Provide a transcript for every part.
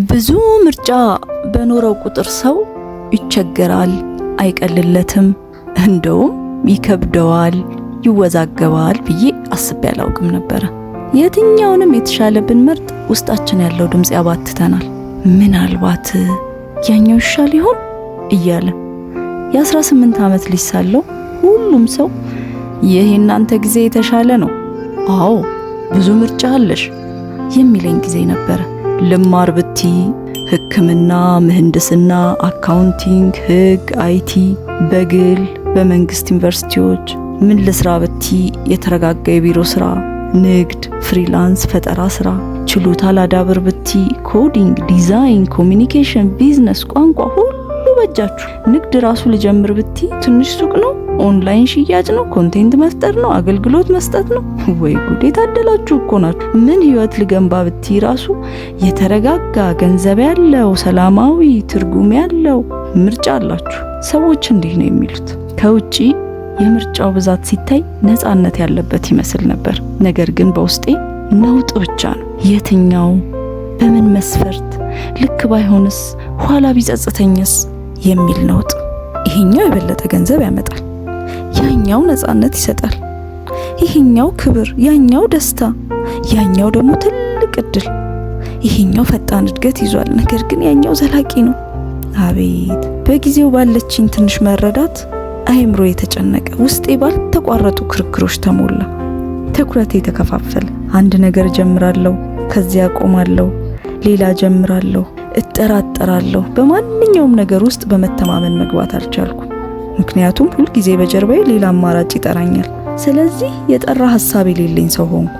ብዙ ምርጫ በኖረው ቁጥር ሰው ይቸገራል፣ አይቀልለትም፣ እንደውም ይከብደዋል፣ ይወዛገባል ብዬ አስቤ አላውቅም ነበር። የትኛውንም የተሻለ ብንመርጥ ውስጣችን ያለው ድምጽ ያባትተናል። ምናልባት ያኛው ይሻል ይሆን እያለ የ18 ዓመት ልጅ ሳለሁ ሁሉም ሰው ይሄ እናንተ ጊዜ የተሻለ ነው፣ አዎ ብዙ ምርጫ አለሽ የሚለኝ ጊዜ ነበር። ልማር ብቲ ሕክምና፣ ምህንድስና፣ አካውንቲንግ፣ ሕግ፣ አይቲ፣ በግል በመንግስት ዩኒቨርሲቲዎች ምን ልስራ ብቲ የተረጋጋ የቢሮ ስራ፣ ንግድ፣ ፍሪላንስ፣ ፈጠራ ስራ፣ ችሎታ ላዳብር ብቲ ኮዲንግ፣ ዲዛይን፣ ኮሚኒኬሽን፣ ቢዝነስ፣ ቋንቋ ሁሉ በጃችሁ። ንግድ ራሱ ልጀምር ብቲ ትንሽ ሱቅ ነው፣ ኦንላይን ሽያጭ ነው፣ ኮንቴንት መፍጠር ነው፣ አገልግሎት መስጠት ነው። ወይ ጉዴ ታደላችሁ እኮ ናችሁ። ምን ህይወት ልገንባ ብቲ ራሱ የተረጋጋ ገንዘብ ያለው ሰላማዊ ትርጉም ያለው ምርጫ አላችሁ። ሰዎች እንዲህ ነው የሚሉት። ከውጪ የምርጫው ብዛት ሲታይ ነፃነት ያለበት ይመስል ነበር። ነገር ግን በውስጤ ነውጥ ብቻ ነው። የትኛው በምን መስፈርት ልክ ባይሆንስ ኋላ ቢጸጽተኝስ የሚል ነውጥ። ይሄኛው የበለጠ ገንዘብ ያመጣል፣ ያኛው ነፃነት ይሰጣል፣ ይሄኛው ክብር፣ ያኛው ደስታ፣ ያኛው ደግሞ ትልቅ እድል። ይሄኛው ፈጣን እድገት ይዟል፣ ነገር ግን ያኛው ዘላቂ ነው። አቤት በጊዜው ባለችኝ ትንሽ መረዳት አይምሮ የተጨነቀ፣ ውስጤ ባልተቋረጡ ክርክሮች ተሞላ። ትኩረቴ ተከፋፈለ። አንድ ነገር ጀምራለሁ፣ ከዚያ ቆማለሁ፣ ሌላ ጀምራለሁ፣ እጠራጠራለሁ። በማንኛውም ነገር ውስጥ በመተማመን መግባት አልቻልኩም። ምክንያቱም ሁል ጊዜ በጀርባዬ ሌላ አማራጭ ይጠራኛል። ስለዚህ የጠራ ሐሳብ የሌለኝ ሰው ሆንኩ።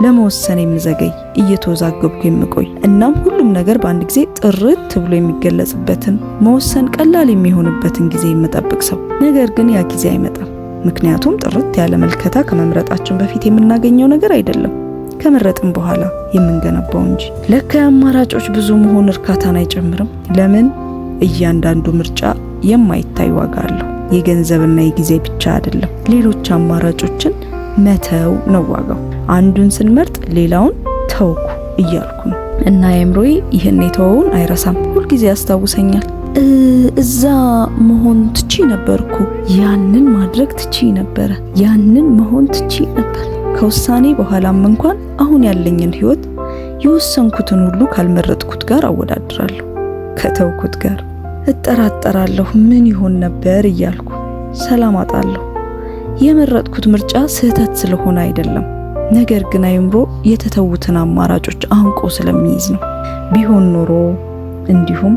ለመወሰን የምዘገይ፣ እየተወዛገብኩ የምቆይ፣ እናም ሁሉም ነገር በአንድ ጊዜ ጥርት ብሎ የሚገለጽበትን፣ መወሰን ቀላል የሚሆንበትን ጊዜ የምጠብቅ ሰው። ነገር ግን ያ ጊዜ አይመጣም። ምክንያቱም ጥርት ያለ መልከታ ከመምረጣችን በፊት የምናገኘው ነገር አይደለም፣ ከመረጥን በኋላ የምንገነባው እንጂ። ለካ የአማራጮች ብዙ መሆን እርካታን አይጨምርም። ለምን? እያንዳንዱ ምርጫ የማይታይ ዋጋ አለው። የገንዘብና የጊዜ ብቻ አይደለም። ሌሎች አማራጮችን መተው ነው ዋጋው። አንዱን ስንመርጥ ሌላውን ተውኩ እያልኩ ነው። እና አእምሮዬ ይህን የተወውን አይረሳም። ሁልጊዜ ያስታውሰኛል። እዛ መሆን ትቺ ነበርኩ፣ ያንን ማድረግ ትቺ ነበረ፣ ያንን መሆን ትቺ ነበር። ከውሳኔ በኋላም እንኳን አሁን ያለኝን ህይወት የወሰንኩትን ሁሉ ካልመረጥኩት ጋር አወዳድራለሁ፣ ከተውኩት ጋር እጠራጠራለሁ። ምን ይሆን ነበር እያልኩ ሰላም አጣለሁ። የመረጥኩት ምርጫ ስህተት ስለሆነ አይደለም፣ ነገር ግን አይምሮ የተተዉትን አማራጮች አንቆ ስለሚይዝ ነው። ቢሆን ኖሮ እንዲሁም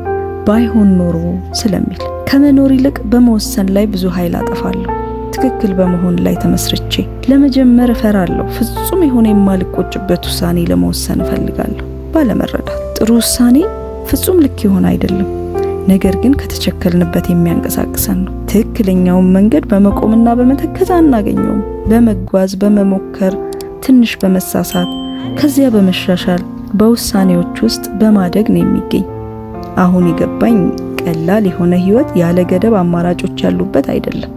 ባይሆን ኖሮ ስለሚል ከመኖር ይልቅ በመወሰን ላይ ብዙ ኃይል አጠፋለሁ። ትክክል በመሆን ላይ ተመስርቼ ለመጀመር እፈራለሁ። ፍጹም የሆነ የማልቆጭበት ውሳኔ ለመወሰን እፈልጋለሁ። ባለመረዳት ጥሩ ውሳኔ ፍጹም ልክ ይሆን አይደለም፣ ነገር ግን ከተቸከልንበት የሚያንቀሳቅሰን ነው። ትክክለኛውን መንገድ በመቆምና በመተከዝ አናገኘውም። በመጓዝ በመሞከር፣ ትንሽ በመሳሳት፣ ከዚያ በመሻሻል፣ በውሳኔዎች ውስጥ በማደግ ነው የሚገኝ። አሁን የገባኝ ቀላል የሆነ ህይወት ያለ ገደብ አማራጮች ያሉበት አይደለም።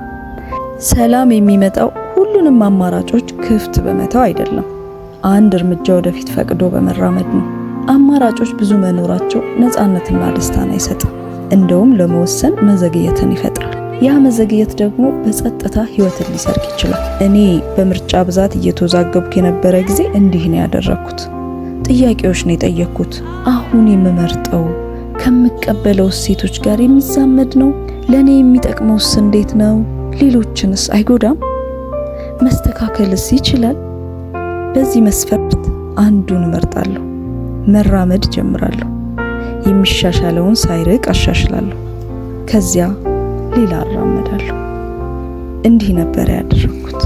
ሰላም የሚመጣው ሁሉንም አማራጮች ክፍት በመተው አይደለም፣ አንድ እርምጃ ወደፊት ፈቅዶ በመራመድ ነው። አማራጮች ብዙ መኖራቸው ነፃነትና ደስታን አይሰጥም። እንደውም ለመወሰን መዘግየትን ይፈጥራል። ያ መዘግየት ደግሞ በጸጥታ ህይወትን ሊሰርቅ ይችላል። እኔ በምርጫ ብዛት እየተወዛገብኩ የነበረ ጊዜ እንዲህ ነው ያደረኩት። ጥያቄዎች ነው የጠየቅኩት። አሁን የምመርጠው ከምቀበለው እሴቶች ጋር የሚዛመድ ነው? ለኔ የሚጠቅመውስ እንዴት ነው? ሌሎችንስ አይጎዳም? መስተካከልስ ይችላል? በዚህ መስፈርት አንዱን እመርጣለሁ። መራመድ ጀምራለሁ። የሚሻሻለውን ሳይርቅ አሻሽላለሁ። ከዚያ ሌላ አራመዳለሁ። እንዲህ ነበር ያደረኩት።